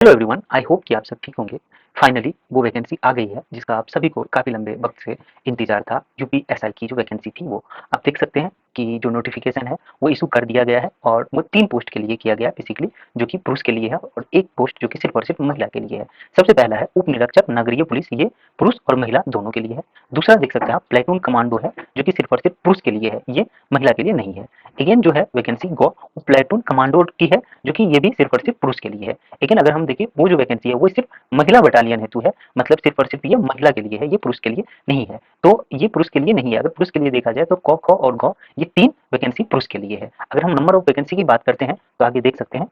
Hello everyone, I hope कि आप सब ठीक होंगे। फाइनली वो वैकेंसी आ गई है जिसका आप सभी को काफ़ी लंबे वक्त से इंतजार था। यूपीएसआई की जो वैकेंसी थी वो आप देख सकते हैं कि जो नोटिफिकेशन है वो इशू कर दिया गया है और वो 3 पोस्ट के लिए किया गया है बेसिकली, जो कि पुरुष के लिए है और 1 पोस्ट जो कि सिर्फ और सिर्फ महिला के लिए है। सबसे पहला है उप निरीक्षक नगरीय पुलिस, ये पुरुष और महिला दोनों के लिए है। दूसरा देख सकते हैं आप प्लेटून कमांडो है, जो कि सिर्फ और सिर्फ पुरुष के लिए है, ये महिला के लिए नहीं है। अगेन जो है वैकेंसी गो प्लेटून कमांडो की है, जो कि ये भी सिर्फ और सिर्फ पुरुष के लिए है। लेकिन अगर हम देखें वो जो वैकेंसी है वो सिर्फ महिला बटालियन हेतु है, मतलब सिर्फ और सिर्फ ये महिला के लिए है, ये पुरुष के लिए नहीं है। तो ये पुरुष के लिए नहीं है। अगर पुरुष के लिए देखा जाए तो क, ख और ग ये 3 वैकेंसी पुरुष के लिए है। अगर हम नंबर ऑफ वैकेंसी की बात करते हैं तो आगे देख सकते हैं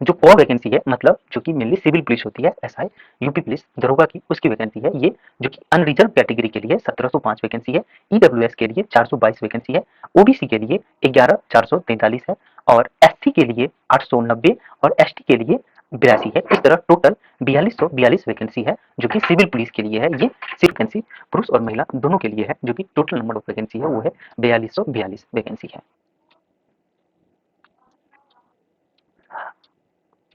जो क वैकेंसी है, मतलब जो कि मेनली सिविल पुलिस होती है, एसआई, यूपी पुलिस, दरोगा की उसकी वैकेंसी है ये, जो कि अनरिजर्व कैटेगरी के लिए 1705 वैकेंसी है, ईडब्ल्यूएस के लिए 422 वैकेंसी है, ओबीसी के लिए 11443 है और एससी के लिए 890 और एसटी के लिए 82 है। इस तरह टोटल 4242 वैकेंसी है जो कि सिविल पुलिस के लिए है। ये सिर्फ वैकेंसी पुरुष और महिला दोनों के लिए है, जो कि टोटल नंबर ऑफ वैकेंसी है वो है 4242 वैकेंसी है।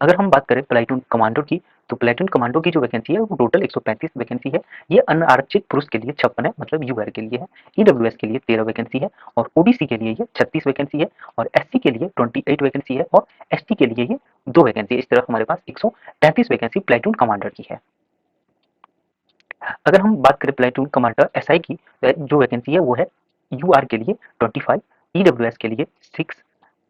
अगर हम बात करें प्लेटून कमांडो की, तो प्लेटून कमांडो की जो वैकेंसी है वो टोटल 135 वैकेंसी है। ये अनारक्षित पुरुष के लिए 56 है, मतलब यूआर के लिए है। ईडब्ल्यूएस के लिए 13 वैकेंसी है और ओबीसी के लिए ये 36 वैकेंसी है और एससी के लिए 28 वैकेंसी है और एसटी के लिए ये 2 वैकेंसी है। इस तरह हमारे पास 135 वैकेंसी प्लेटून कमांडर की है। अगर हम बात करें प्लेटून कमांडर एसआई की, जो वैकेंसी है वो है यूआर के लिए 25, ईडब्ल्यूएस के लिए 6,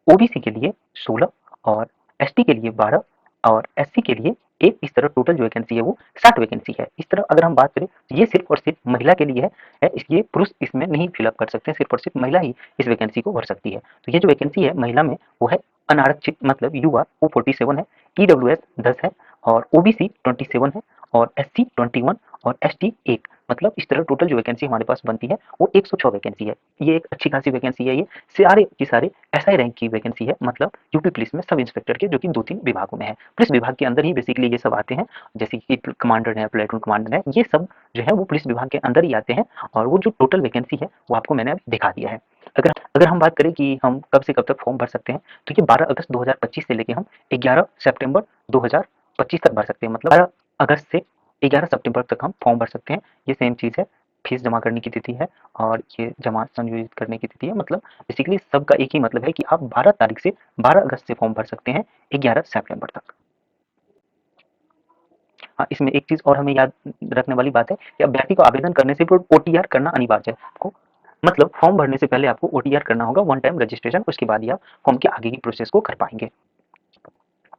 ओबीसी के लिए 16 और एसटी के लिए 12 और एससी के लिए 1। इस तरह टोटल जो वैकेंसी है वो 60 वैकेंसी है। इस तरह अगर हम बात करें तो ये सिर्फ और सिर्फ महिला के लिए है, इसलिए पुरुष इसमें नहीं फिलअप कर सकते हैं, सिर्फ और सिर्फ महिला ही इस वैकेंसी को भर सकती है। तो ये जो वैकेंसी है महिला में वो है अनारक्षित, मतलब यूआर वो 47 है, ईडब्ल्यूएस 10 है और ओबीसी 27 है और एससी 21 और एसटी 1। मतलब इस तरह टोटल जो वैकेंसी हमारे पास बनती है वो 106 वैकेंसी है। ये एक अच्छी खासी वैकेंसी है। ये सारे की सारे एसआई रैंक की वैकेंसी है, मतलब यूपी पुलिस में सब इंस्पेक्टर के, जो कि 2-3 विभागों में है। पुलिस विभाग के अंदर ही बेसिकली ये सब आते हैं, जैसे कि कमांडर है, प्लेटून कमांडर है, ये सब जो है वो पुलिस विभाग के अंदर ही आते हैं। और वो जो टोटल वैकेंसी है वो आपको मैंने अभी दिखा दिया है। अगर अगर हम बात करें कि हम कब से कब तक फॉर्म भर सकते हैं, तो ये 12 अगस्त 2025 से लेके हम 11 सितंबर 2025 तक भर सकते हैं। मतलब 12 अगस्त से 11 सितंबर तक हम फॉर्म भर सकते हैं। ये सेम चीज़ है, फीस जमा करने की तिथि है और ये जमा संयोजित करने की तिथि है। मतलब बेसिकली सबका एक ही मतलब है कि आप 12 तारीख से 12 अगस्त से फॉर्म भर सकते हैं 11 सितंबर तक। हाँ, इसमें एक चीज़ और हमें याद रखने वाली बात है कि अभ्यर्थी को आवेदन करने से पूर्व ओटीआर करना अनिवार्य है आपको। मतलब फॉर्म भरने से पहले आपको ओटीआर करना होगा, वन टाइम रजिस्ट्रेशन, उसके बाद ही आप फॉर्म के आगे की प्रोसेस को कर पाएंगे।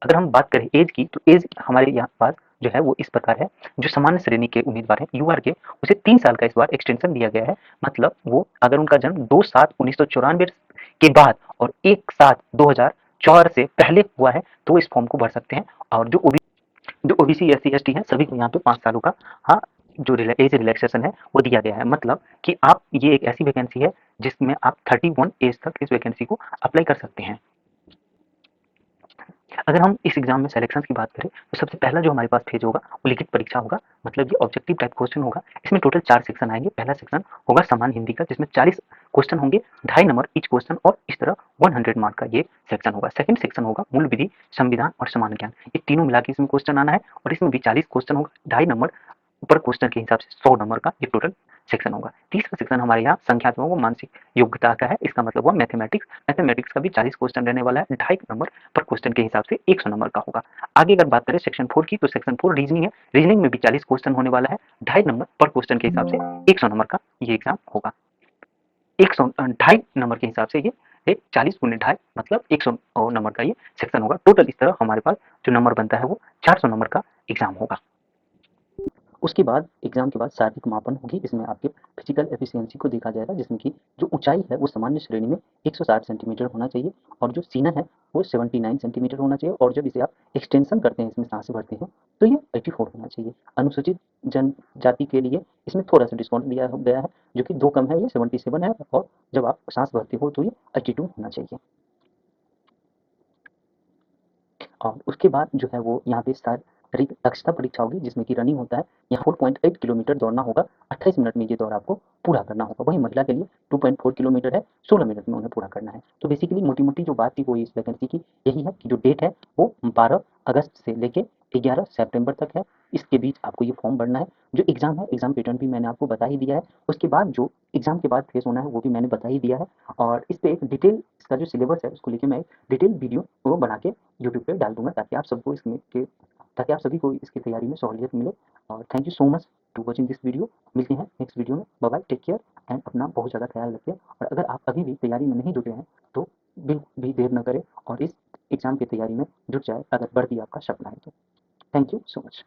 अगर हम बात करें एज की, तो एज हमारे यहाँ पास जो है वो इस प्रकार है। जो सामान्य श्रेणी के उम्मीदवार हैं यूआर के, उसे 3 साल का इस बार एक्सटेंशन दिया गया है। मतलब वो अगर उनका जन्म 2/7/1994 के बाद और 1/7/2004 से पहले हुआ है तो वो इस फॉर्म को भर सकते हैं। और जो OBC S C S T है सभी को यहाँ पे 5 सालों का, हाँ, जो एज रिलैक्सेशन है वो दिया गया है। मतलब कि आप, ये एक ऐसी वैकेंसी है जिसमें आप 31 एज तक इस वैकेंसी को अप्लाई कर सकते हैं। अगर हम इस एग्जाम में सिलेक्शन की बात करें तो सबसे पहला जो हमारे पास फेज होगा वो लिखित परीक्षा होगा। मतलब ये ऑब्जेक्टिव टाइप क्वेश्चन होगा। इसमें टोटल 4 सेक्शन आएंगे। पहला सेक्शन होगा सामान्य हिंदी का, जिसमें 40 क्वेश्चन होंगे, 2.5 नंबर ईच क्वेश्चन, और इस तरह 100 मार्क का ये सेक्शन होगा। सेकंड सेक्शन होगा मूल विधि, संविधान और सामान्य ज्ञान, ये तीनों मिला के इसमें क्वेश्चन आना है और इसमें भी 40 क्वेश्चन होगा, 2.5 नंबर पर क्वेश्चन के हिसाब से 100 नंबर का ये टोटल सेक्शन होगा। तीसरा सेक्शन हमारे यहाँ संख्यात्मक व मानसिक योग्यता का है। इसका मतलब हुआ मैथमेटिक्स। मैथमेटिक्स का भी 40 क्वेश्चन रहने वाला है, 2.5 नंबर पर क्वेश्चन के हिसाब से 100 नंबर का होगा। आगे अगर बात करें सेक्शन 4 की, तो सेक्शन 4 रीजनिंग है। रीजनिंग में भी 40 क्वेश्चन होने वाला है, 2.5 नंबर पर क्वेश्चन के हिसाब से 100 नंबर का ये एग्जाम होगा। 100 2.5 नंबर के हिसाब से ये 40 गुने 2.5 मतलब 100 नंबर का ये सेक्शन होगा। टोटल इस तरह हमारे पास जो नंबर बनता है वो 400 नंबर का एग्जाम होगा। उसके बाद एग्जाम के बाद शारीरिक मापन होगी। इसमें आपके फिजिकल एफिशिएंसी को देखा जाएगा, जिसमें कि जो ऊंचाई है वो सामान्य श्रेणी में 160 सेंटीमीटर होना चाहिए और जो सीना है वो 79 सेंटीमीटर होना चाहिए और जब इसे आप एक्सटेंशन करते हैं, इसमें सांसें भरते हैं, तो ये 84 होना चाहिए। अनुसूचित जनजाति के लिए इसमें थोड़ा सा डिस्काउंट दिया गया है, जो कि 2 कम है, ये 77 है और जब आप सांस भरते हो तो ये 82 होना चाहिए। और उसके बाद जो है वो यहाँ पे दक्षता परीक्षा होगी जिसमें कि रनिंग होता है, यहाँ 4.8 किलोमीटर दौड़ना होगा, 28 मिनट में ये दौड़ आपको पूरा करना होगा। वहीं महिला के लिए 2.4 किलोमीटर है, 16 मिनट में उन्हें पूरा करना है। तो बेसिकली मोटी-मोटी जो बात थी वो इस वैकेंसी की यही है कि जो डेट है वो 12 अगस्त से लेके 11 सितंबर तक है। इसके बीच आपको ये फॉर्म भरना है। जो एग्ज़ाम है, एग्ज़ाम पैटर्न भी मैंने आपको बता ही दिया है। उसके बाद जो एग्ज़ाम के बाद फेस होना है वो भी मैंने बता ही दिया है, और इस पे एक डिटेल इसका जो सिलेबस है उसको लेके मैं एक डिटेल वीडियो वो बना के यूट्यूब पे डाल दूँगा, ताकि आप सबको इसमें के ताकि आप सभी को इसकी तैयारी में सहूलियत मिले। और thank you so much to watching this video. मिलते हैं नेक्स्ट वीडियो में। Bye bye, take care and अपना बहुत ज़्यादा ख्याल रखिए। और अगर आप अभी भी तैयारी में नहीं जुटे हैं तो बिल्कुल भी देर न करें और इस एग्ज़ाम की तैयारी में जुट जाएँ, अगर भर्ती आपका सपना है तो। Thank you so much.